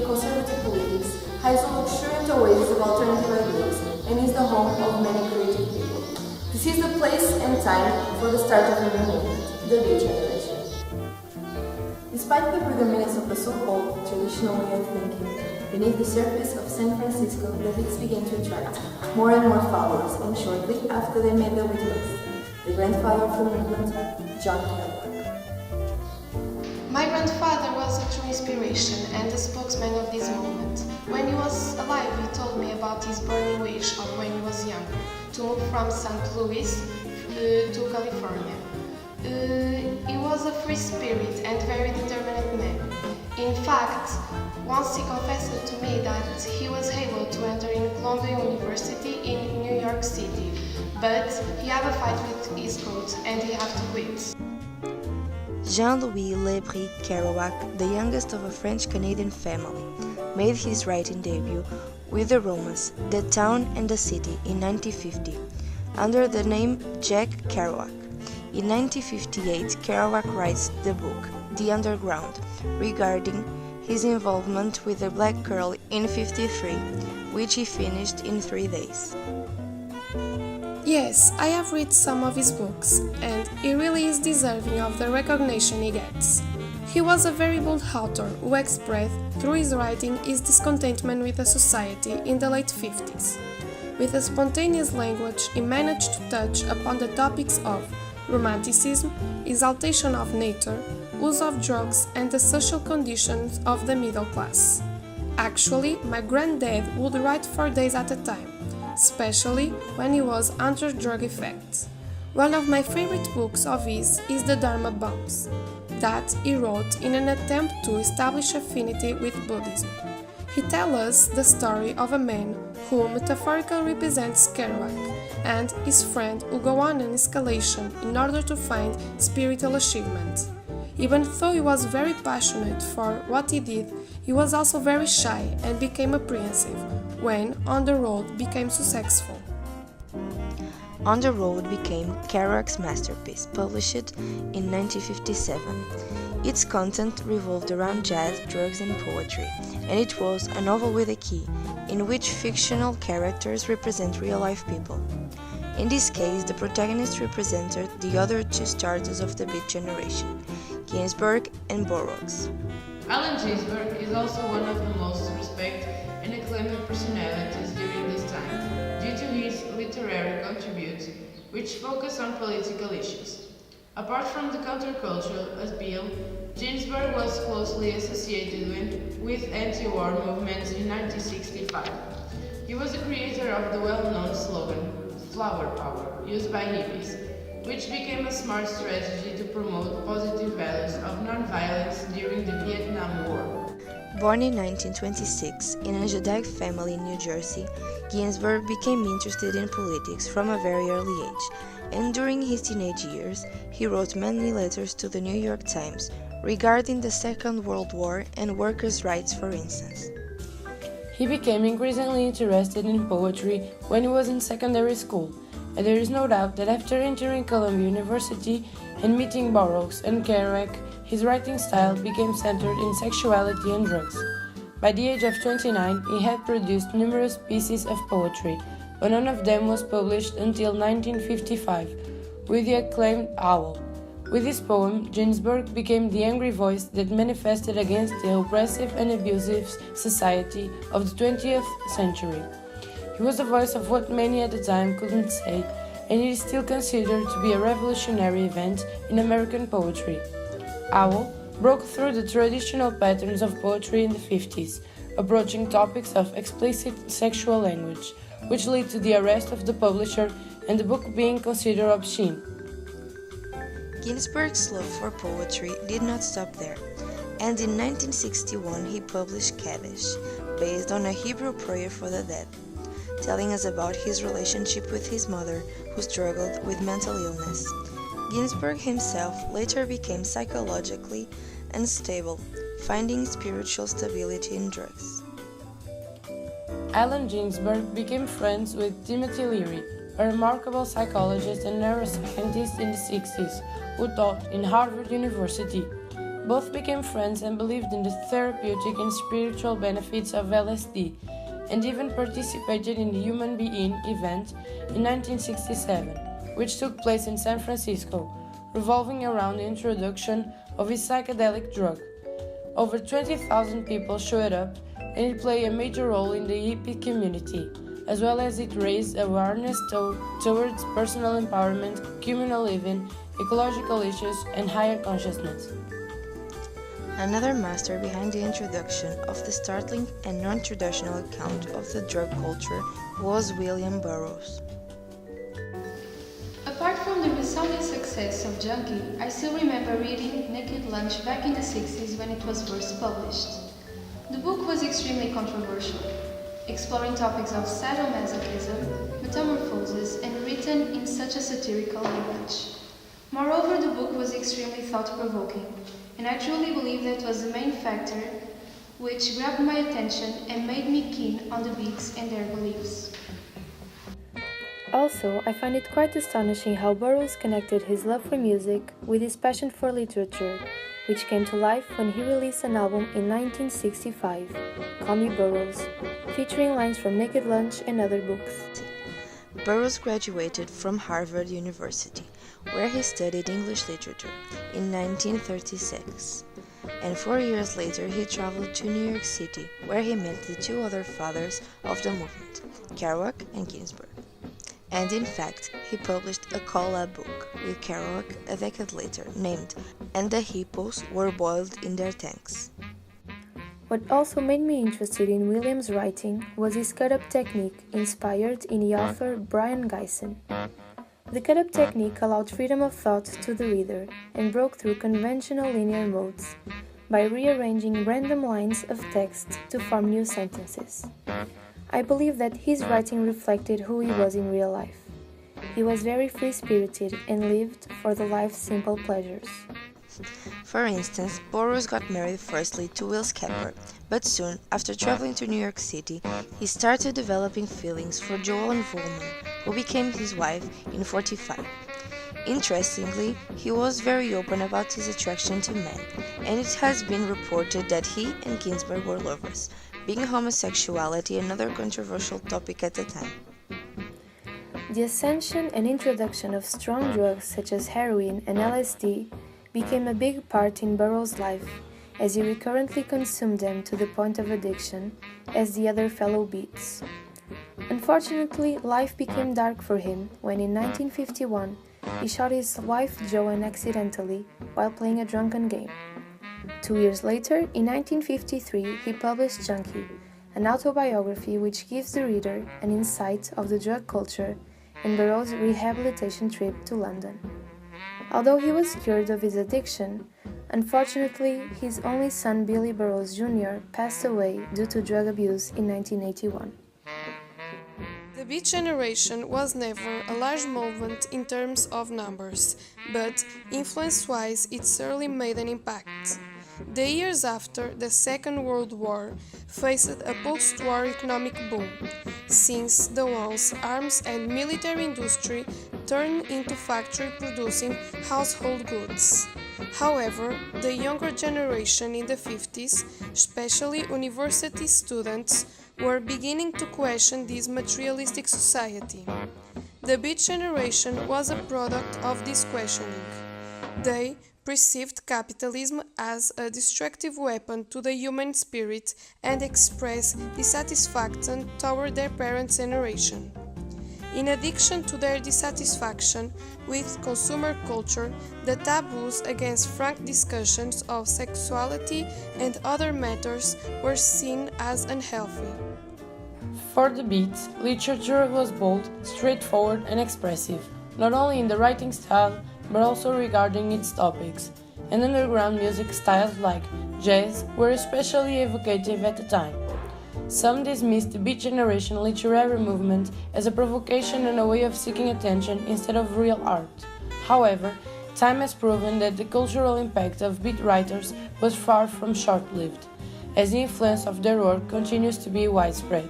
of conservative politics, hides luxuriant oases of alternative ideas, and is the home of many creative people. This is the place and time for the start of a new movement, the Beat Generation. Despite the predominance of the so-called traditional way of thinking, beneath the surface of San Francisco, the Beats began to attract more and more followers, and shortly after they made their way to us, the grandfather of the movement, John Kerouac. My grandfather was a true inspiration and the spokesman of this movement. When he was alive, he told me about his burning wish of when he was younger to move from St. Louis to California. He was a free spirit and very determined man. In fact, once he confessed to me that he was able to enter in Columbia University in New York City, but he had a fight with his coach and he had to quit. Jean-Louis Le Bris Kerouac, the youngest of a French-Canadian family, made his writing debut with the romance The Town and the City in 1950, under the name Jack Kerouac. In 1958, Kerouac writes the book The Underground, regarding his involvement with the Black Girl in 1953, which he finished in 3 days. Yes, I have read some of his books, and he really is deserving of the recognition he gets. He was a very bold author who expressed through his writing his discontentment with the society in the late 50s. With a spontaneous language, he managed to touch upon the topics of romanticism, exaltation of nature, use of drugs, and the social conditions of the middle class. Actually, my granddad would write for days at a time, especially when he was under drug effects. One of my favorite books of his is The Dharma Bums, that he wrote in an attempt to establish affinity with Buddhism. He tells us the story of a man who metaphorically represents Kerouac and his friend who go on an escalation in order to find spiritual achievement. Even though he was very passionate for what he did, he was also very shy and became apprehensive when On the Road became successful. On the Road became Kerouac's masterpiece, published in 1957. Its content revolved around jazz, drugs, and poetry, and it was a novel with a key, in which fictional characters represent real-life people. In this case, the protagonist represented the other two starters of the Beat Generation, Ginsberg and Burroughs. Allen Ginsberg is also one of the most respected and acclaimed personalities during this time, due to his literary contributions, which focus on political issues. Apart from the countercultural appeal, Ginsberg was closely associated with anti-war movements in 1965. He was the creator of the well-known slogan, "Flower Power," used by hippies, which became a smart strategy to promote positive values of nonviolence during the Vietnam War. Born in 1926 in a Judaic family in New Jersey, Ginsberg became interested in politics from a very early age, and during his teenage years, he wrote many letters to the New York Times regarding the Second World War and workers' rights, for instance. He became increasingly interested in poetry when he was in secondary school, and there is no doubt that after entering Columbia University and meeting Burroughs and Kerouac, his writing style became centered in sexuality and drugs. By the age of 29, he had produced numerous pieces of poetry, but none of them was published until 1955, with the acclaimed Owl. With this poem, Ginsberg became the angry voice that manifested against the oppressive and abusive society of the 20th century. He was the voice of what many at the time couldn't say, and it is still considered to be a revolutionary event in American poetry. Owl broke through the traditional patterns of poetry in the 50s, approaching topics of explicit sexual language, which led to the arrest of the publisher and the book being considered obscene. Ginsberg's love for poetry did not stop there, and in 1961 he published Kaddish, based on a Hebrew prayer for the dead, telling us about his relationship with his mother, who struggled with mental illness. Ginsberg himself later became psychologically unstable, finding spiritual stability in drugs. Allen Ginsberg became friends with Timothy Leary, a remarkable psychologist and neuroscientist in the 60s, who taught in Harvard University. Both became friends and believed in the therapeutic and spiritual benefits of LSD, and even participated in the Human Being event in 1967, which took place in San Francisco, revolving around the introduction of his psychedelic drug. Over 20,000 people showed up, and it played a major role in the hippie community, as well as it raised awareness towards personal empowerment, communal living, ecological issues, and higher consciousness. Another master behind the introduction of the startling and non-traditional account of the drug culture was William Burroughs. Apart from the resounding success of Junkie, I still remember reading Naked Lunch back in the 60s when it was first published. The book was extremely controversial, exploring topics of sadomasochism, metamorphosis, and written in such a satirical language. Moreover, the book was extremely thought-provoking, and I truly believe that was the main factor which grabbed my attention and made me keen on the Beats and their beliefs. Also, I find it quite astonishing how Burroughs connected his love for music with his passion for literature, which came to life when he released an album in 1965, Call Me Burroughs, featuring lines from Naked Lunch and other books. Burroughs graduated from Harvard University, where he studied English literature, in 1936. And 4 years later he traveled to New York City, where he met the two other fathers of the movement, Kerouac and Ginsberg. And in fact, he published a collab book with Kerouac a decade later named And the Hippos Were Boiled in Their Tanks. What also made me interested in William's writing was his cut-up technique inspired in the author Brian Gysin. The cut-up technique allowed freedom of thought to the reader and broke through conventional linear modes by rearranging random lines of text to form new sentences. I believe that his writing reflected who he was in real life. He was very free-spirited and lived for the life's simple pleasures. For instance, Burroughs got married firstly to Will Skepper, but soon, after traveling to New York City, he started developing feelings for Joan Vollmann, who became his wife in 1945. Interestingly, he was very open about his attraction to men, and it has been reported that he and Ginsberg were lovers, being homosexuality another controversial topic at the time. The ascension and introduction of strong drugs such as heroin and LSD became a big part in Burroughs' life, as he recurrently consumed them to the point of addiction, as the other fellow Beats. Unfortunately, life became dark for him when in 1951 he shot his wife Joan accidentally while playing a drunken game. 2 years later, in 1953, he published Junkie, an autobiography which gives the reader an insight of the drug culture and Burroughs' rehabilitation trip to London. Although he was cured of his addiction, unfortunately, his only son Billy Burroughs Jr. passed away due to drug abuse in 1981. The Beat Generation was never a large movement in terms of numbers, but influence-wise it certainly made an impact. The years after the Second World War faced a post-war economic boom, since the walls, arms and military industry turned into factory producing household goods. However, the younger generation in the 50s, especially university students, were beginning to question this materialistic society. The Beat Generation was a product of this questioning. They perceived capitalism as a destructive weapon to the human spirit and expressed dissatisfaction toward their parents' generation. In addition to their dissatisfaction with consumer culture, the taboos against frank discussions of sexuality and other matters were seen as unhealthy. For the Beats, literature was bold, straightforward and expressive, not only in the writing style, but also regarding its topics, and underground music styles like jazz were especially evocative at the time. Some dismissed the Beat Generation literary movement as a provocation and a way of seeking attention instead of real art. However, time has proven that the cultural impact of Beat writers was far from short-lived, as the influence of their work continues to be widespread.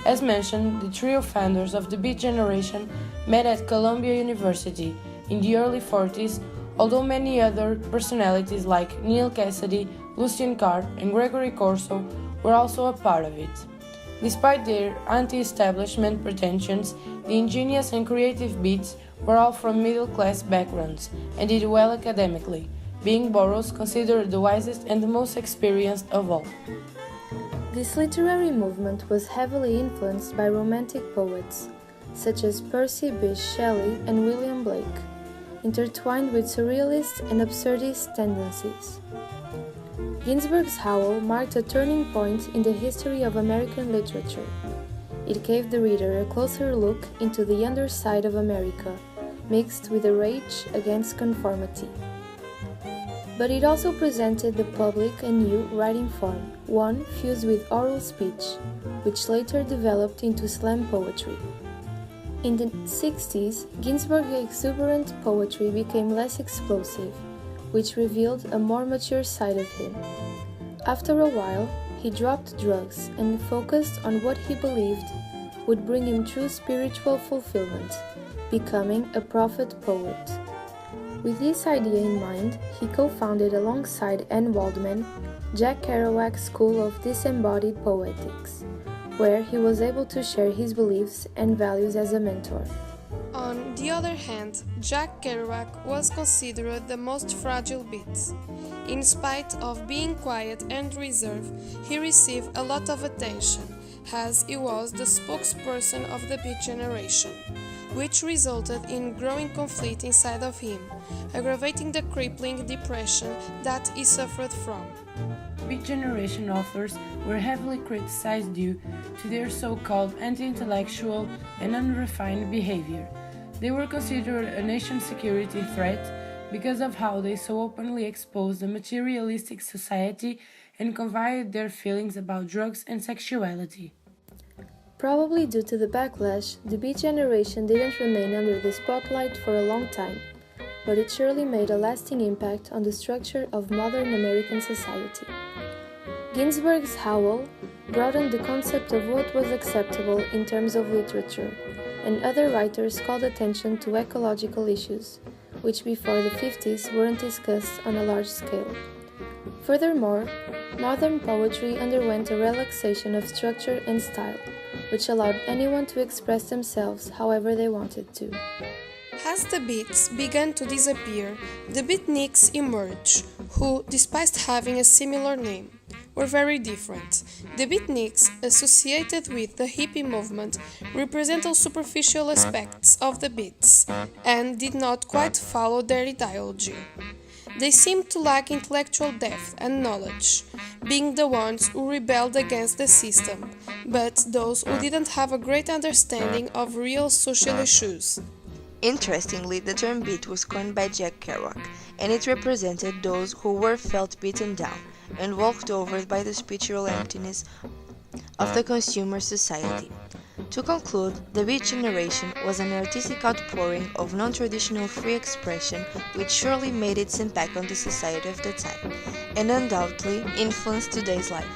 As mentioned, the trio founders of the Beat Generation met at Columbia University in the early 40s, although many other personalities like Neil Cassidy, Lucien Carr, and Gregory Corso were also a part of it. Despite their anti-establishment pretensions, the ingenious and creative Beats were all from middle-class backgrounds and did well academically, being Burroughs considered the wisest and the most experienced of all. This literary movement was heavily influenced by Romantic poets, such as Percy Bysshe Shelley and William Blake, intertwined with surrealist and absurdist tendencies. Ginsberg's Howl marked a turning point in the history of American literature. It gave the reader a closer look into the underside of America, mixed with a rage against conformity. But it also presented the public a new writing form, one fused with oral speech, which later developed into slam poetry. In the 60s, Ginsberg's exuberant poetry became less explosive, which revealed a more mature side of him. After a while, he dropped drugs and focused on what he believed would bring him true spiritual fulfillment, becoming a prophet poet. With this idea in mind, he co-founded alongside Anne Waldman Jack Kerouac's School of Disembodied Poetics, where he was able to share his beliefs and values as a mentor. On the other hand, Jack Kerouac was considered the most fragile Beat. In spite of being quiet and reserved, he received a lot of attention, as he was the spokesperson of the Beat generation, which resulted in growing conflict inside of him, aggravating the crippling depression that he suffered from. Beat generation authors were heavily criticized due to their so-called anti-intellectual and unrefined behavior. They were considered a national security threat because of how they so openly exposed a materialistic society and conveyed their feelings about drugs and sexuality. Probably due to the backlash, the Beat generation didn't remain under the spotlight for a long time, but it surely made a lasting impact on the structure of modern American society. Ginsberg's Howl broadened the concept of what was acceptable in terms of literature, and other writers called attention to ecological issues, which before the 50s weren't discussed on a large scale. Furthermore, modern poetry underwent a relaxation of structure and style, which allowed anyone to express themselves however they wanted to. As the Beats began to disappear, the Beatniks emerged, who, despite having a similar name, were very different. The Beatniks, associated with the hippie movement, represented superficial aspects of the Beats and did not quite follow their ideology. They seemed to lack intellectual depth and knowledge, being the ones who rebelled against the system, but those who didn't have a great understanding of real social issues. Interestingly, the term beat was coined by Jack Kerouac, and it represented those who were felt beaten down and walked over by the spiritual emptiness of the consumer society. To conclude, the Beat generation was an artistic outpouring of non-traditional free expression which surely made its impact on the society of the time, and undoubtedly influenced today's life.